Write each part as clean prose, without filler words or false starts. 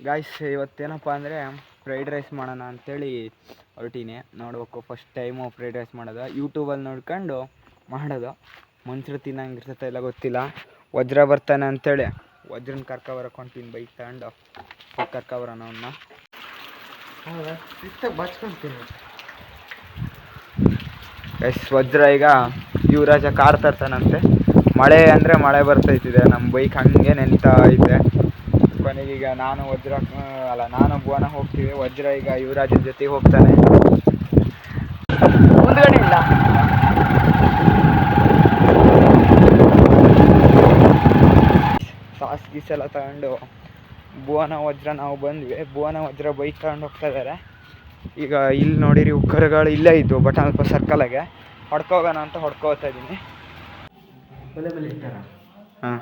Guys ಇವತ್ತೇನಪ್ಪ ಅಂದರೆ fried rice ಮಾಡೋಣ ಅಂಥೇಳಿ ಹೊರಟೀನಿ. ನೋಡ್ಬೇಕು ಫಸ್ಟ್ ಟೈಮು ಫ್ರೈಡ್ ರೈಸ್ ಮಾಡೋದು, ಯೂಟ್ಯೂಬಲ್ಲಿ ನೋಡ್ಕೊಂಡು ಮಾಡೋದು. ಮನುಷ್ಯರು ತಿನ್ನಂಗೆ ಇರ್ತೈತೆ ಇಲ್ಲ ಗೊತ್ತಿಲ್ಲ. ವಜ್ರ ಬರ್ತಾನೆ ಅಂಥೇಳಿ ವಜ್ರನ ಕರ್ಕೊಬರಕೊಂತೀನಿ, ಬೈಕ್ ತಗೊಂಡು ಕರ್ಕೊಬರೋಣ ಅವನ್ನ. ಬಚ್ಕೊಳ್ತೀನಿ ಗೈಸ್. ವಜ್ರ ಈಗ ಯುವರಾಜ ಕಾರ್ ತರ್ತಾನಂತೆ. ಮಳೆ ಅಂದರೆ ಮಳೆ ಬರ್ತೈತಿದೆ, ನಮ್ಮ ಬೈಕ್ ಹಂಗೆ ನೆನೀತಾ ಐತೆ. ಕೊನೆಗೀಗ ನಾನು ಭುವನ ಹೋಗ್ತೀವಿ. ವಜ್ರ ಈಗ ಯುವರಾಜನ ಜೊತೆಗೆ ಹೋಗ್ತಾನೆ. ಮುಂದ್ಗಡೆ ಇಲ್ಲ ಸಾಸ್ ಗೀಸ್ ಎಲ್ಲ ತಗೊಂಡು ಭುವನ ವಜ್ರ ನಾವು ಬಂದ್ವಿ. ಭುವನ ವಜ್ರ ಬೈಕ್ ತಗೊಂಡು ಹೋಗ್ತಾ ಇದ್ದಾರೆ. ಈಗ ಇಲ್ಲಿ ನೋಡಿರಿ ಕರುಗಳು ಇಲ್ಲೇ ಇದ್ದು ಬಟನ್ಪ ಸರ್ಕಲಾಗೆ ಹೊಡ್ಕೋಗೋಣ ಅಂತ ಹೊಡ್ಕೋತಾ ಇದ್ದೀನಿ. ಹಾಂ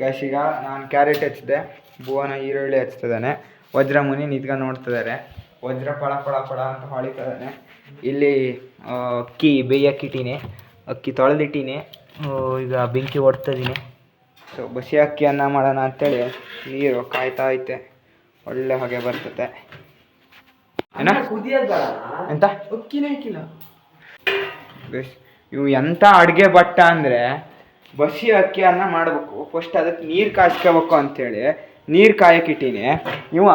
ಗೈಸ್, ಈಗ ನಾನು ಕ್ಯಾರೆಟ್ ಹಚ್ಚಿದೆ, ಭುವನ ಈರುಳ್ಳಿ ಹಚ್ತಿದ್ದಾನೆ, ವಜ್ರ ಮುನಿ ನಿಂತ್ಕೊಂಡು ನೋಡ್ತಿದ್ದಾರೆ. ವಜ್ರ ಪಳ ಪಳ ಪಳ ಅಂತ ಹೊಳಿತಿದ್ದಾನೆ. ಇಲ್ಲಿ ಅಕ್ಕಿ ಬೇಯಕ್ಕಿಟ್ಟೀನಿ, ಅಕ್ಕಿ ತೊಳೆದಿಟ್ಟೀನಿ, ಈಗ ಬೆಂಕಿ ಹೊಡ್ತಿದ್ದೀನಿ. ಸೊ ಬಸಿ ಅಕ್ಕಿ ಅನ್ನ ಮಾಡೋಣ ಅಂತೇಳಿ ನೀರು ಕಾಯ್ತಾ ಐತೆ, ಒಳ್ಳೆ ಹೊಗೆ ಬರ್ತತೆ. ಏನ ಎಂತ ಅಕ್ಕಿನೇ ಹಾಕಿಲ್ಲ ಗೈಸ್. ಇವು ಎಂಥ ಅಡುಗೆ ಭಟ್ಟ ಅಂದರೆ ಬಸಿ ಅಕ್ಕಿ ಅನ್ನ ಮಾಡಬೇಕು. ಫಸ್ಟ್ ಅದಕ್ಕೆ ನೀರು ಕಾಯ್ಸ್ಕೋಬೇಕು ಅಂಥೇಳಿ ನೀರು ಕಾಯಕ್ಕಿಟ್ಟೀನಿ. ಇವ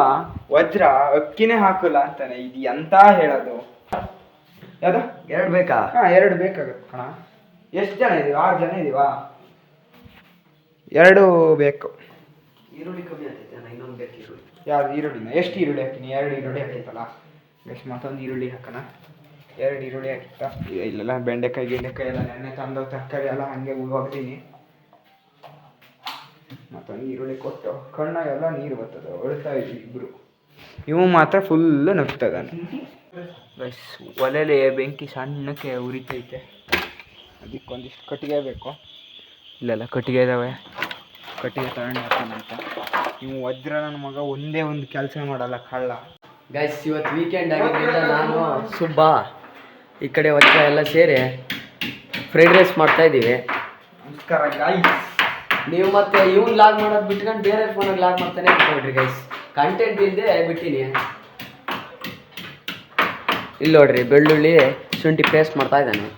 ವಜ್ರ ಅಕ್ಕಿನೇ ಹಾಕಲ್ಲ ಅಂತಾನೆ. ಇದು ಎಂತ ಹೇಳೋದು? ಯಾವುದು? 2 ಬೇಕಾ? ಹಾಂ 2 ಬೇಕಾಗುತ್ತೆ ಕಣ. ಎಷ್ಟು ಜನ ಇದೀವ? 6 ಜನ ಇದೀವಾ? 2 ಬೇಕು. ಈರುಳ್ಳಿ ಕಮ್ಮಿ ಆಗ್ತೈತೆ, ಇನ್ನೊಂದು ಬೇಕು ಈರುಳ್ಳಿ. ಯಾವ್ದು ಈರುಳ್ಳಿನ? ಎಷ್ಟು ಈರುಳ್ಳಿ ಹಾಕಿನಿ? 2 ಈರುಳ್ಳಿ ಹಾಕೈತಲ್ಲ ಗೈಸ್. ಮತ್ತೊಂದು ಈರುಳ್ಳಿ ಹಾಕೋಣ. 2 ಈರುಳ್ಳಿ ಹಾಕಿತ್ತ. ಇಲ್ಲೆಲ್ಲ ಬೆಂಡೆಕಾಯಿ ಗಿಂಡೆಕಾಯಿ ಎಲ್ಲ ನೆನ್ನೆ ತಂದು ತರಕಾರಿ ಎಲ್ಲ ಹಾಗೆ ಹೋಗ್ತೀನಿ. ಮತ್ತೊಂದು ಈರುಳ್ಳಿ ಕೊಟ್ಟು ಕಣ್ಣಾಗೆಲ್ಲ ನೀರು ಬರ್ತದೆ, ಅಳ್ತಾ ಇದ್ವಿ ಇಬ್ಬರು. ಇವು ಮಾತ್ರ ಫುಲ್ಲು ನಗ್ತದಾನೆ ಗೈಸ್. ಒಲೆಯಲ್ಲಿ ಬೆಂಕಿ ಸಣ್ಣಕ್ಕೆ ಉರಿತೈತೆ, ಅದಕ್ಕೊಂದಿಷ್ಟು ಕಟ್ಟಿಗೆ ಬೇಕು. ಇಲ್ಲೆಲ್ಲ ಕಟ್ಟಿಗೆ ಇದ್ದಾವೆ, ಕಟ್ಟಿಗೆ ತಗೊಂಡು ಹಾಕೋಣಂತ. ಇವು ವಜ್ರ ನನ್ನ ಮಗ ಒಂದೇ ಒಂದು ಕೆಲಸ ಮಾಡಲ್ಲ, ಕಳ್ಳ. ಗೈಸ್ ಇವತ್ತು ವೀಕೆಂಡ್ ಆಗಿದ್ದರಿಂದ ನಾನು ಸುಬ್ಬ ಈ ಕಡೆ ವಜ್ರ ಎಲ್ಲ ಸೇರಿ ಫ್ರೈಡ್ ರೈಸ್ ಮಾಡ್ತಾಯಿದ್ದೀವಿ. ನಮಸ್ಕಾರ ಗೈಸ್. ನೀವು ಮತ್ತೆ ಇವ್ನು ಲಾಗ್ ಮಾಡೋದು ಬಿಟ್ಕೊಂಡು ಬೇರೆ ಫೋನಾಗ ಲಾಗ್ ಮಾಡ್ತಾನೆ ಅಂದ್ಕೊಳ್ರಿ ಗೈಸ್. ಕಂಟೆಂಟ್ ಇಲ್ಲದೆ ಬಿಟ್ಟಿನಿ. ಇಲ್ಲಿ ನೋಡ್ರಿ ಬೆಳ್ಳುಳ್ಳಿ ಶುಂಠಿ ಪೇಸ್ಟ್ ಮಾಡ್ತಾ ಇದ್ದಾನೆ.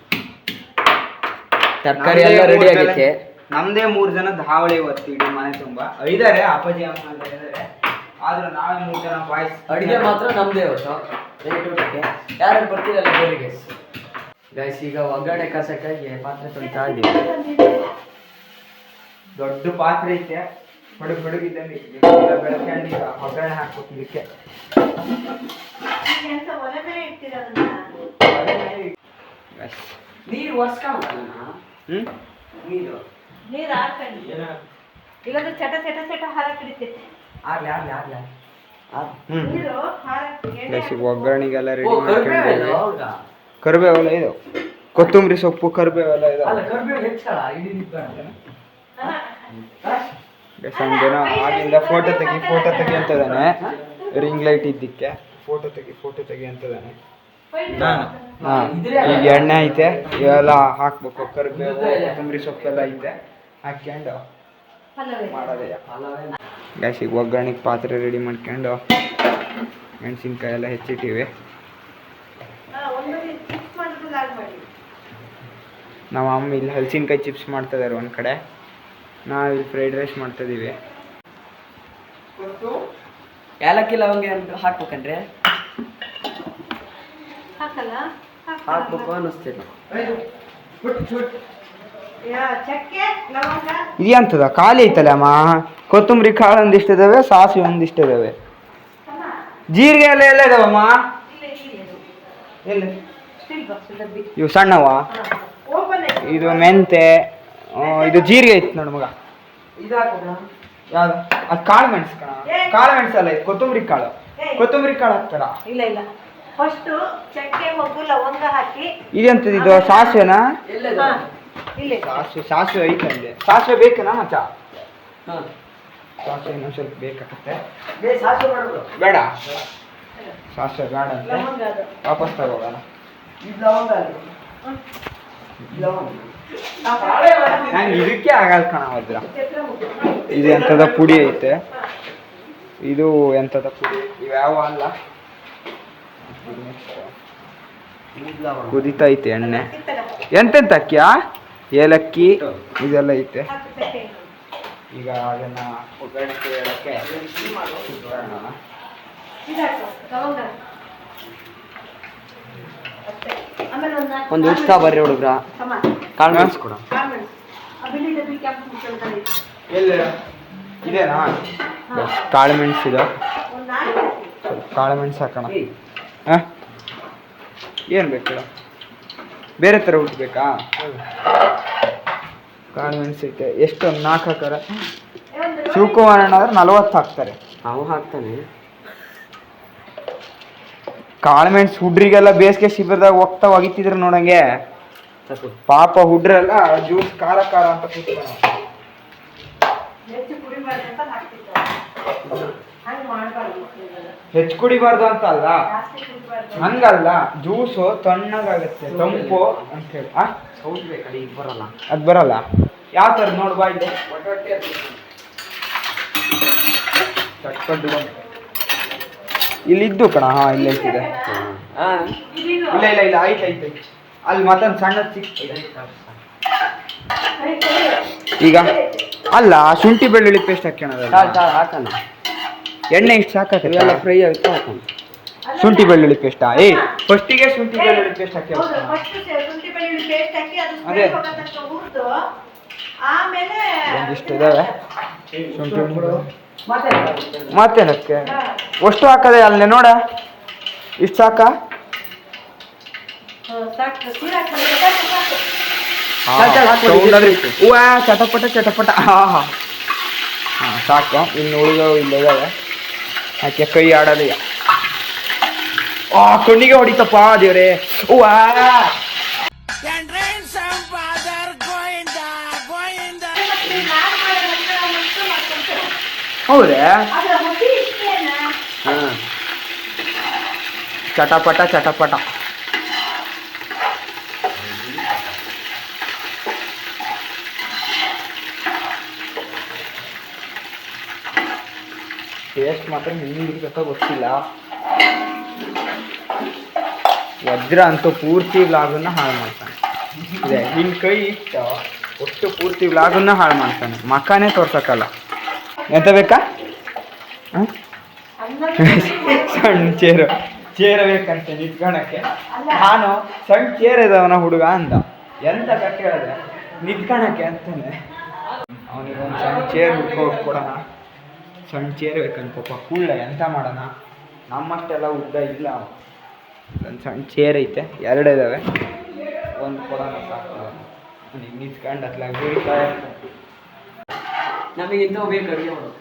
ತರಕಾರಿ ಎಲ್ಲ ರೆಡಿ ಆಗೈತೆ. ನಮ್ಮದೇ 3 ಜನದ ಹಾವಳಿ ಇವತ್ತು ಇಡೀ ಮನೆ ತುಂಬ. ಇದ್ದಾರೆ ಅಪ್ಪಾಜಿ ಅಮ್ಮ ಅಂತ ಇದ್ದಾರೆ, ಆದ್ರೆ ನಾವೇ 3 ಜನ ಬಾಯ್ಸ್. ಅಡುಗೆ ಮಾತ್ರ ನಮ್ಮದೇ ಇವತ್ತು ಊಟಕ್ಕೆ. ಯಾರು ಬರ್ತೀರಲ್ಲ ಬೇರೆ ಗೈಸ್. ಗೈಸ್ ಈಗ ಒಗ್ಗರಣೆ ಕಸಕ್ಕಾಗಿ ಪಾತ್ರೆ ತೊಳಿತಾ ಇದ್ದೀವಿ. ದೊಡ್ಡ ಪಾತ್ರೆ ಐತೆ, ಹುಡುಗಿದ್ದಂಗೆ ಬೆಳಕಂಡು ಒಗ್ಗರಣೆ ಹಾಕ್ಬೇಕು. ಇದಕ್ಕೆ ನೀರು ಒರ್ಸ್ಕೊಂಡ ನೀರು ಇಲ್ಲಂದ್ರೆ ಚಟ ಚಟ ಚಟ ಹಾರ ಕಿಡಿತೈತೆ. ಒಗ್ಗರಣೆಗೆಲ್ಲ ರೆಡಿ ಮಾಡ್ಕೊಂಡು ಕರಿಬೇವೆಲ್ಲ ಇದು, ಕೊತ್ತಂಬರಿ ಸೊಪ್ಪು, ಕರಿಬೇವೆಲ್ಲ ಇದು. ಜನ ಆಗಿಂದ ಫೋಟೋ ತೆಗಿ ಅಂತದಾನೆ. ರಿಂಗ್ ಲೈಟ್ ಇದ್ದಕ್ಕೆ ಫೋಟೋ ತೆಗಿ ಅಂತದಾನೆ. ಈಗ ಎಣ್ಣೆ ಐತೆ, ಇವೆಲ್ಲ ಹಾಕ್ಬೇಕು. ಕರಿಬೇವು, ಕೊತ್ತಂಬರಿ ಸೊಪ್ಪೆಲ್ಲ ಐತೆ, ಹಾಕ್ಕೊಂಡು ಮಾಡೋದಯ್ಯ ಗ್ಯಾಸ್. ಈಗ ಒಗ್ಗರಣೆಗೆ ಪಾತ್ರೆ ರೆಡಿ ಮಾಡ್ಕೊಂಡು ಮೆಣಸಿನ್ಕಾಯಿ ಎಲ್ಲ ಹೆಚ್ಚಿಟ್ಟಿವಿ. ನಮ್ಮ ಅಮ್ಮ ಇಲ್ಲಿ ಹಲಸಿನ್ಕಾಯಿ ಚಿಪ್ಸ್ ಮಾಡ್ತಿದ್ದಾರೆ ಒಂದು ಕಡೆ, ನಾವು ಇಲ್ಲಿ ಫ್ರೈಡ್ ರೈಸ್ ಮಾಡ್ತಾಯಿದ್ದೀವಿ. ಏಲಕ್ಕಿ ಲವಂಗ ಹಾಕ್ಬೇಕಂದ್ರೆ ಹಾಕ್ಬೇಕು ಅನ್ನಿಸ್ತಿಲ್ಲ. ಇದಂತದ ಖಾಲಿ ಐತಲ್ಲ ಅಮ್ಮ. ಕೊತ್ತಂಬರಿ ಕಾಳು ಒಂದಿಷ್ಟು ಇದಾವೆ, ಸಾಸಿವೆ ಒಂದಿಷ್ಟು ಇದಾವೆ, ಜೀರಿಗೆ ಎಲ್ಲ ಎಲ್ಲ ಇದಾವಮ್ಮ. ಎಲ್ಲಿ ಇವು ಸಣ್ಣವ? ಇದು ಮೆಂತೆ, ಇದು ಜೀರಿಗೆ ಐತಿ ನೋಡು ಮಗ. ಯಾವ್ದು? ಅದು ಕಾಳು ಮೆಣಸು ಕಣ. ಕಾಳು ಮೆಣಸಲ್ಲ, ಇದು ಕೊತ್ತಂಬರಿ ಕಾಳು. ಕೊತ್ತಂಬರಿ ಕಾಳು ಹಾಕ್ತಾರ? ಇಲ್ಲ ಇಲ್ಲ, ಫಸ್ಟ್ ಚಕ್ಕೆ ಮೊಗ್ಗು ಲವಂಗ ಹಾಕಿ. ಇದೆಂತದ ಇದು? ಸಾಸಿವೆನಾ? ಸಾಸಿವೆ ಸಾಸಿವೆ ಐತಂದೆ. ಸಾಸಿವೆ ಬೇಕನಾ ಮಚ್ಚ? ಸಾಸಿವೆ ಇನ್ನೊಂದು ಸ್ವಲ್ಪ ಬೇಕಾಗತ್ತೆ. ಬೇಡ ಸಾಸಿವೆ ಬೇಡ ಅಂತ ವಾಪಸ್ ತಗೋಗೋಣ. ನಂಗೆ ಇದಕ್ಕೆ ಆಗಲ್ಲ ಕಣ ವಜ್ರ. ಇದು ಎಂಥದ ಪುಡಿ ಐತೆ, ಇದು ಎಂಥದ ಪುಡಿ, ಇವ್ಯಾವ ಅಲ್ಲ. ಕುದಿತೈತೆ ಎಣ್ಣೆ. ಎಂತೆಂತ ಅಕ್ಕಿಯ ಏಲಕ್ಕಿ ಇದೆಲ್ಲ ಐತೆ. ಈಗ ಅದನ್ನ ಒಗ್ಗರಣೆ ಹೇಳಕ್ಕೆ ಒಂದು ಉತ್ಸಾಹ ಬರ್ರಿ ಹುಡುಗ್ರ. ಕಾಳು ಮೆಣಸು ಕೊಡ. ಎಲ್ಲಿ ಇದೇನಾ ಕಾಳು ಮೆಣಸಿದ? ಕಾಳು ಮೆಣಸು ಹಾಕೋಣ. ಹಾಂ ಏನು ಬೇಕು? ಬೇರೆ ಥರ ಹುಟ್ಟಬೇಕಾ? ಕಾಳು ಮೆಣಸು ಐತೆ. ಎಷ್ಟು? 4 ಹಾಕಾರ. ಶಿವಕುಮಾರ್ ಅಣ್ಣಾದ್ರೆ 40 ಹಾಕ್ತಾರೆ. ಅವು ಹಾಕ್ತಾನೆ. ಕಾಳು ಮೆಣಸು ಹುಡ್ರಿಗೆಲ್ಲ ಬೇಸಿಗೆ ಶಿಬಿರದಾಗ ಹೋಗ್ತಾ ಒಗಿತಿದ್ರು ನೋಡಂಗೆ. ಪಾಪ ಹುಡ್ರೆಲ್ಲ ಜ್ಯೂಸ್ ಖಾರ ಖಾರ ಅಂತ ಕೂತ್ಕೊಳ್ಳೋ. ಹೆಚ್ಚು ಕುಡಿಬಾರ್ದು ಅಂತ ಅಲ್ಲ, ಹಂಗಲ್ಲ. ಜ್ಯೂಸು ತಣ್ಣಗಾಗತ್ತೆ, ತಂಪು ಅಂತ ಹೇಳಿ. ಬರಲ್ಲ. ಅದು ಬರಲ್ಲ. ಯಾವ ಥರ ನೋಡ್ಬಾ ಇಲ್ಲಿ ಇಲ್ಲಿದ್ದು ಕಣ. ಹಾಂ ಇಲ್ಲಿ ಐತಿದೆ. ಇಲ್ಲ ಇಲ್ಲ ಇಲ್ಲ ಐತೆ ಐತೆ. ಅಲ್ಲಿ ಮತ್ತೊಂದು ಸಣ್ಣ ಈಗ ಅಲ್ಲ, ಶುಂಠಿ ಬೆಳ್ಳುಳ್ಳಿ ಪೇಸ್ಟ್ ಹಾಕ್ಯಣದ ಹಾಕೋಣ. ಎಣ್ಣೆ ಇಷ್ಟು ಸಾಕಾಗ್ತದೆ. ಎಲ್ಲ ಫ್ರೈ ಆಗುತ್ತೆ ಹಾಕೋಣ. ಶುಂಠಿ ಬೆಳ್ಳುಳ್ಳಿ ಪೇಸ್ಟಾ? ಫಸ್ಟಿಗೆ ಶುಂಠಿ ಬೆಳ್ಳುಳ್ಳಿ ಪೇಸ್ಟ್ ಹಾಕಿ. ಅದೇ ಒಂದಿಷ್ಟು ಇದಾವೆ ಶುಂಠಿ. ಮತ್ತೇನಕ್ಕೆ ಅಷ್ಟು ಹಾಕದೆ? ಅಲ್ಲೇ ನೋಡ, ಇಷ್ಟು ಸಾಕ? ಚಟಪಟ ಚಟಪಟ. ಹಾಂ ಹಾಂ ಹಾಂ ಸಾಕು. ಇನ್ನು ಉಳಿದವು ಇಲ್ಲಿದ್ದಾವೆ. ಯಾಕೆ ಕೈ ಆಡೋದಯ್ಯ. ಕಣ್ಣಿಗೆ ಹೊಡಿತಪ್ಪ ದೇವ್ರೆ. ಹೌದೇ? ಚಟಪಟ ಚಟಪಟ. ಟೇಸ್ಟ್ ಮಾತ್ರ ನಿಮಗೆ ಗೊತ್ತಿಲ್ಲ. ವಜ್ರ ಅಂತೂ ಪೂರ್ತಿ ವ್ಲಾಗನ್ನ ಹಾಳು ಮಾಡ್ತಾನೆ. ಇದೆ ನಿನ್ನ ಕೈ ಇಟ್ಟು ಒಟ್ಟು ಪೂರ್ತಿ ವ್ಲಾಗನ್ನ ಹಾಳು ಮಾಡ್ತಾನೆ. ಮಕ್ಕನೇ ತೋರ್ಸಕ್ಕಲ್ಲ. ಎಂತ ಬೇಕಾ? ಸಣ್ಣ ಚೇರ ಬೇಕಂತೆ ನಿಂತ್ಕೊಳಕ್ಕೆ. ನಾನು ಸಣ್ಣ ಚೇರ್ ಇದಾವನ ಹುಡುಗ ಅಂದ. ಎಂತ ಕಟ್ಟಿ ಹೇಳಿದೆ ನಿಂತ್ಕೊಳಕ್ಕೆ ಅಂತಾನೆ. ಅವನಿಗೆ ಒಂದು ಸಣ್ಣ ಚೇರ್ ಕೊಡೋಣ. ಸಣ್ಣ ಚೇರ್ ಬೇಕಂತ ಪಾಪ ಕೂಳ್ಳ. ಎಂತ ಮಾಡೋಣ, ನಮ್ಮಷ್ಟೆಲ್ಲ ಉದ್ದ ಇಲ್ಲ. ಒಂದು ಸಣ್ಣ ಚೇರ್ ಐತೆ, 2 ಇದ್ದಾವೆ. ಒಂದು ಕೊಡೋಣ ಸಾಕು. ನನಗೆ ನಿಂತ್ಕೊಂಡು ಅತ್ಲಾಗ ನಮಗೆ ಇಂಥವು ಬೇಕು ಅಡುಗೆ ಮಾಡೋದು.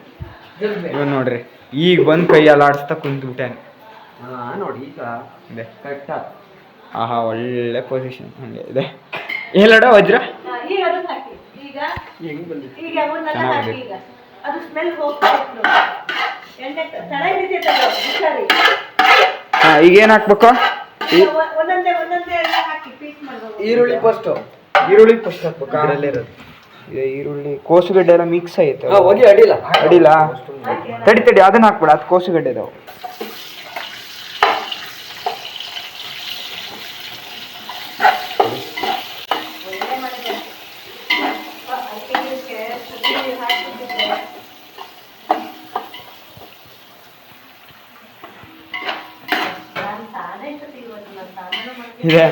ಇವನು ನೋಡ್ರಿ ಈಗ ಬಂದು ಕೈಯಲ್ಲಿ ಆಡಿಸ್ತಾ ಕುಂತ್ಬಿಟ್ಟಾನೆ. ನೋಡಿ ಈಗ ಇದೆ ಕರೆಕ್ಟ್. ಆಹಾ ಒಳ್ಳೆ ಪೊಸಿಷನ್ ಹಂಗೆ ಇದೆ. ಹೇಳಡ ವಜ್ರ ಹೆಂಗ್ ಬಂದಿತ್ತು? ಹಾಂ ಈಗ ಏನು ಹಾಕ್ಬೇಕು? ಈರುಳ್ಳಿ ಫಸ್ಟು. ಈರುಳ್ಳಿ ಫಸ್ಟ್ ಹಾಕ್ಬೇಕು. ಅದರಲ್ಲೇ ಇರೋದು ಇದೆ ಈರುಳ್ಳಿ. ಕೋಸುಗಡ್ಡೆ ಎಲ್ಲ ಮಿಕ್ಸ್ ಐತೆ. ಹೋಗಿ ಅಡಿಲ್ಲ ಅಡಿಲ್ಲ. ತಡಿ ಅದನ್ನ ಹಾಕ್ಬೇಡ. ಅದು ಕೋಸುಗಡ್ಡೆ ಇದಾವೆ. ಇದೆ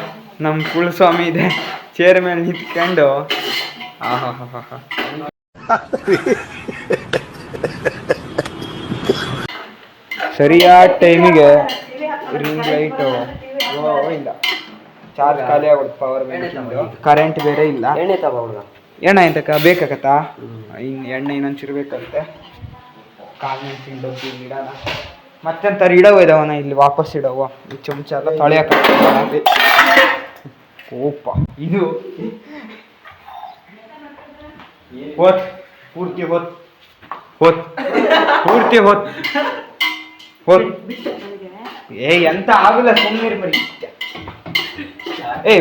ನಮ್ಮ ಕುಲಸ್ವಾಮಿ ಇದೆ ಚೇರ್ ಮೇಲೆ ನಿಂತ್ಕೊಂಡು. ಆಹಾ ಹಾ ಹಾ ಹಾ. ಸರಿಯಾದ ಟೈಮಿಗೆ ರಿಂಗ್ ಲೈಟು ಇಲ್ಲ, ಚಾರ್ಜ್ ಖಾಲಿ ಆಗ್ಬಿಡುತ್ತೆ. ಪವರ್ ಬ್ಯಾಂಕ್ ಕರೆಂಟ್ ಬೇರೆ ಇಲ್ಲ. ಎಣ್ಣೆ ತಗೋ ಹುಡುಗ. ಎಣ್ಣೆ ಆಯ್ತಕ್ಕ ಬೇಕಾಗತ್ತಾ? ಎಣ್ಣೆ ಇನ್ನೊಂದು ಚಿರ್ಬೇಕಂತೆ. ಕಾಲು ಮೆಣಸಿನ ಡಬ್ಬಿ ಇಡೋಣ. ಮತ್ತೆಂತಾರೆ ಇಡವು ಇದಾವನ ಇಲ್ಲಿ ವಾಪಸ್ ಇಡವು. ಈ ಚಮಚ ಎಲ್ಲ ತೊಳೆಯಕ ಓಪ. ಇದು ಹೋತ್ ಪೂರ್ತಿ ಹೋತ್ ಹೋತ್ ಪೂರ್ತಿ ಹೋತ್ ಹೋತ್. ಎಂತ ಆಗಲ್ಲ ಸುಮ್ಮನೆ ಬರೀ.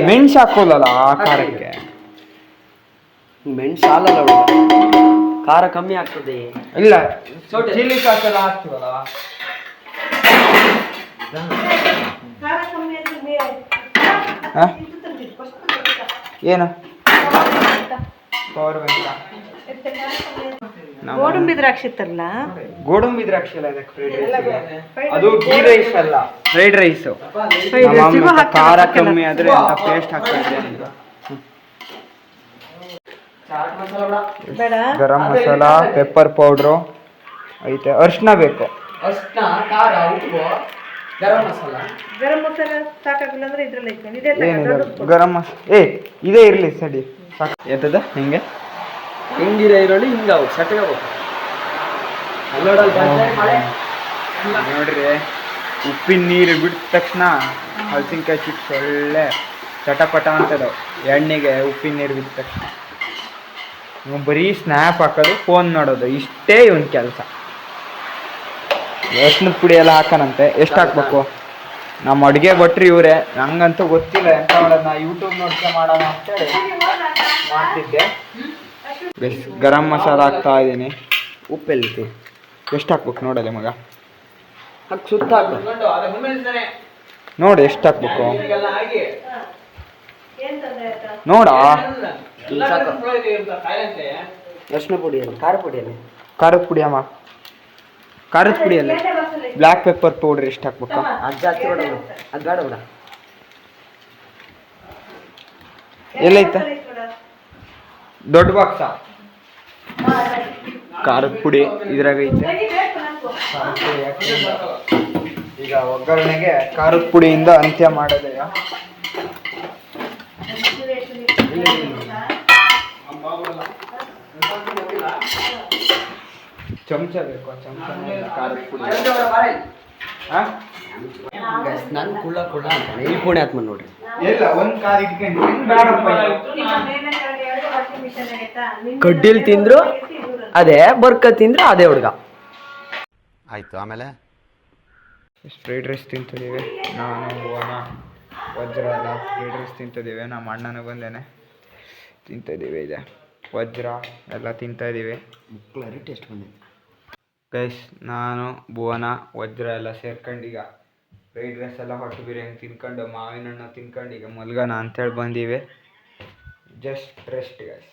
ಮೆಣಸು ಹಾಕೋಲ್ಲ ಆ ಖಾರಕ್ಕೆ. ಮೆಣಸು ಸಾಲಲ್ಲ ಹುಡುಗ, ಖಾರ ಕಮ್ಮಿ ಆಗ್ತದೆ. ಇಲ್ಲ ಸೋಟೆ. ಚಿಲ್ಲಿ ಸಾಸ್ ಎಲ್ಲ ಹಾಕ್ತೀವಲ್ಲ. ಖಾರ ಕಮ್ಮಿ ಅಂದ್ರೆ ಬೇರೆ. ಹಾ? ಇದು ತಂದಿದ್ದು, first ತಂದಿದ್ದು. ಏನು ಪವರ್ ಬ್ಯಾಂಕ್? ಎಷ್ಟು ಖಾರ ಕಮ್ಮಿ ಅಂದ್ರೆ? ಗೋಡಂಬಿ ದ್ರಾಕ್ಷಿ ಇತ್ತಲ್ಲ, ಗೋಡಂಬಿ ದ್ರಾಕ್ಷಿ ಎಲ್ಲ ಇದಕ್ಕೆ ಫ್ರೈಡ್ ರೈಸ್. ಅದು ಗೀ ರೈಸ್ ಅಲ್ಲ, ಫ್ರೈಡ್ ರೈಸ್. ಖಾರ ಕಮ್ಮಿ ಆದ್ರೆ ಅಂತ ಪೇಸ್ಟ್ ಹಾಕ್ತಾ ಇದ್ದೆ ಅಂತ. ಚಾಟ್ ಮಸಾಲ ಬೇಡ. ಬೇಡ. ಗರಂ ಮಸಾಲ, ಪೆಪ್ಪರ್ ಪೌಡ್ರು ಐತೆ, ಅರ್ಶಿನ ಬೇಕು. ಅರ್ಶಿನ, ಖಾರ, ಉಪ್ಪು, ಗರಂ ಮಸಾಲ. ಗರಂ ಮಸಾಲ ಸಾಕಾಗಿಲ್ಲ ಅಂದ್ರೆ ಇದ್ರಲ್ಲಿ ಐತೆ. ಇದೇ ಏನಿದೆ ತಗೊಂಡು ಗರಂ ಮಸಾಲ? ಇದೇ ಇರಲಿ ಸಡಿ ಸಾಕು. ಎಂತದ ಹಿಂಗೆ ಹಿಂಗಿರ ಈರುಳ್ಳಿ ಹಿಂಗಾವು ಸಟ್ಕೋಬೇಕು. ಅಲ್ಲೋಡಲ್ಲಿ ಬಂದ್ರೆ ಮಳೆ. ನೋಡ್ರಿ, ಉಪ್ಪಿನ ನೀರು ಬಿಟ್ಟ ತಕ್ಷಣ ಹಲಸಿನ್ಕಾಯಿ ಚಿಪ್ಸ್ ಒಳ್ಳೆ ಚಟಪಟ ಅಂತದವು. ಎಣ್ಣೆಗೆ ಉಪ್ಪಿನ ನೀರು ಬಿದ್ದ ತಕ್ಷಣ ಇವ್ ಬರೀ ಸ್ನ್ಯಾಪ್ ಹಾಕೋದು, ಫೋನ್ ನೋಡೋದು, ಇಷ್ಟೇ ಇವನ್ ಕೆಲಸ. ಅರ್ಶಿನದ ಪುಡಿ ಎಲ್ಲ ಹಾಕೋಣಂತೆ. ಎಷ್ಟು ಹಾಕ್ಬೇಕು? ನಮ್ಮ ಅಡುಗೆ ಭಟ್ರು ಇವರೇ, ನಂಗಂತೂ ಗೊತ್ತಿಲ್ಲ ಎಂತ ಮಾಡೋದು. ನಾ ಯೂಟ್ಯೂಬ್ ನೋಡ್ಕೆ ಮಾಡೋಣ ಅಂತೇಳಿ ಮಾಡ್ತಿದ್ದೆ. ಗರಂ ಮಸಾಲ ಹಾಕ್ತಾ ಇದ್ದೀನಿ. ಉಪ್ಪೆಲ್ಲಿತಿ ಎಷ್ಟು ಹಾಕ್ಬೇಕು ನೋಡಲೆ ಮಗ? ಹಾಕಿ ಸುತ್ತ ಹಾಕು. ನೋಡಿ ಎಷ್ಟು ಹಾಕ್ಬೇಕು ಏನ್ ತಂದೆ ಆಯ್ತಾ? ನೋಡ. ಸಾಕು. ಅರ್ಶಿನ ಪುಡಿಯಲ್ಲಿ, ಖಾರ ಪುಡಿಯಲ್ಲಿ. ಖಾರದ ಪುಡಿ ಅಮ್ಮ, ಖಾರದ ಪುಡಿಯಲ್ಲಿ. ಎಣ್ಣೆ ಬಸ್ಸಲ್ಲಿ ಐತೆ. ಬ್ಲ್ಯಾಕ್ ಪೆಪ್ಪರ್ ಪೌಡ್ರ್ ಎಷ್ಟು ಹಾಕ್ಬೇಕು? ಅದು ಜಾಸ್ತಿ ಬೇಡ ಬಿಡು. ಅದು ಬೇಡ ಬಿಡ. ಎಲ್ಲೈತೆ? ಎಣ್ಣೆ ಬಸ್ಸಲ್ಲಿ ಐತೆ ನೋಡು. ದೊಡ್ಡ ಬಾಕ್ಸ ಹಾ, ಸರಿ. ಖಾರದ ಪುಡಿ ಇದ್ರಾಗ ಐತೆ. ತೆಗಿ, ಬೇಕು ನನಗೂ. ಖಾರದ ಪುಡಿ ಹಾಕಿ ಈಗ ಒಗ್ಗರಣೆಗೆ ಖಾರದ ಪುಡಿಯಿಂದ ಅಂತ್ಯ ಮಾಡೋದೇ. ಚಮಚ ಬೇಕು, ಚಮಚ ಖಾರದ ಪುಡಿ. ಹಾಂ ನನ್ ಕುಳ್ಳ ಅಂತಾನೆ ಈ ಪುಣೆ ಆತ್ಮ ನೋಡ್ರಿ. ಎಲ್ಲ ಒಂದು ಕಾರ್ ಇಟ್ಕೊಂಡು ಬೇಡಪ್ಪ ಇದು. ಈಗ ಮೇಲೆ ಕೆಳಗೆ ಎರಡು washing machine ಆಗೈತಾ? ನಿನ್ನೆ ಕಡ್ಡಿಲ್ ತಿಂದ್ರು ಅದೇ, ಬರ್ಕ ತಿಂದ್ರು ಅದೇ ಹುಡುಗ. ಆಯಿತು, ಆಮೇಲೆ ಫ್ರೈಡ್ ರೈಸ್ ತಿಂತಿದ್ದೀವಿ ನಾನು, ಭುವನ, ವಜ್ರ ಎಲ್ಲ ಫ್ರೈಡ್ ರೈಸ್ ತಿಂತಿದ್ದೀವಿ. ನಮ್ಮ ಅಣ್ಣನ ಬಂದೇನೆ ತಿಂತಿದ್ದೀವಿ. ಇದೆ ವಜ್ರ ಎಲ್ಲ ತಿಂತಾಯಿದ್ದೀವಿ. ಮುಕ್ಳರಿ ಟೇಸ್ಟ್ ಬಂದಿದೆ ಗೈಸ್. ನಾನು, ಭುವನ, ವಜ್ರ ಎಲ್ಲ ಸೇರ್ಕೊಂಡು ಈಗ ಫ್ರೈಡ್ ರೈಸ್ ಎಲ್ಲ ಹೊಟ್ಟು ಬಿರಿಯಾನಿ ತಿನ್ಕೊಂಡು, ಮಾವಿನ ಹಣ್ಣು ತಿನ್ಕೊಂಡು ಈಗ ಮಲ್ಗೋಣ ಅಂಥೇಳಿ ಬಂದೀವಿ. Just rest guys.